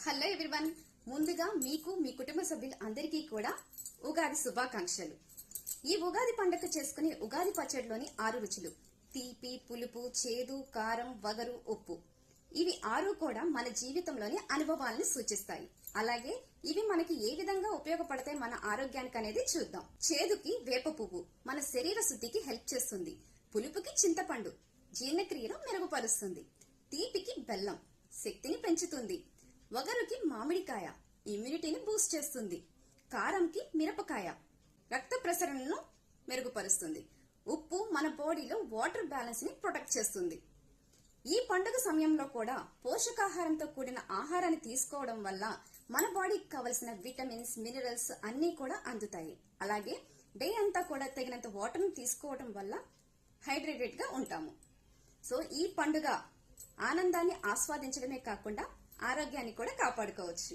Hello everyone, ముందుగా మీకు మీ కుటుంబ సభ్యులు అందరికీ కూడా ఉగాది శుభాకాంక్షలు. ఈ ఉగాది పండుగ చేసుకునే ఉగాది పచ్చడిలోని 6 రుచులు తీపి, పులుపు, చేదు, కారం, వగరు, ఉప్పు. ఇవి 6 కూడా మన జీవితంలోని అనుభవాలను సూచిస్తాయి. అలాగే ఇవి మనకి ఏ విధంగా ఉపయోగపడతాయి మన ఆరోగ్యానికి అనేది చూద్దాం. చేదుకి వేప పువ్వు మన శరీర శుద్ధికి హెల్ప్ చేస్తుంది. పులుపుకి చింతపండు జీర్ణక్రియను మెరుగుపరుస్తుంది. తీపికి బెల్లం శక్తిని పెంచుతుంది. వగరుకి మామిడికాయ ఇమ్యూనిటీని బూస్ట్ చేస్తుంది. కారంకి మిరపకాయ రక్త ప్రసరణను మెరుగుపరుస్తుంది. ఉప్పు మన బాడీలో వాటర్ బ్యాలెన్స్ ని ప్రొటెక్ట్ చేస్తుంది. ఈ పండుగ సమయంలో కూడా పోషకాహారంతో కూడిన ఆహారాన్ని తీసుకోవడం వల్ల మన బాడీకి కావలసిన విటమిన్స్, మినరల్స్ అన్నీ కూడా అందుతాయి. అలాగే డే అంతా కూడా తగినంత వాటర్ ని తీసుకోవడం వల్ల హైడ్రేటెడ్ గా ఉంటాము. సో ఈ పండుగ ఆనందాన్ని ఆస్వాదించడమే కాకుండా ఆరోగ్యాన్ని కూడా కాపాడుకోవచ్చు.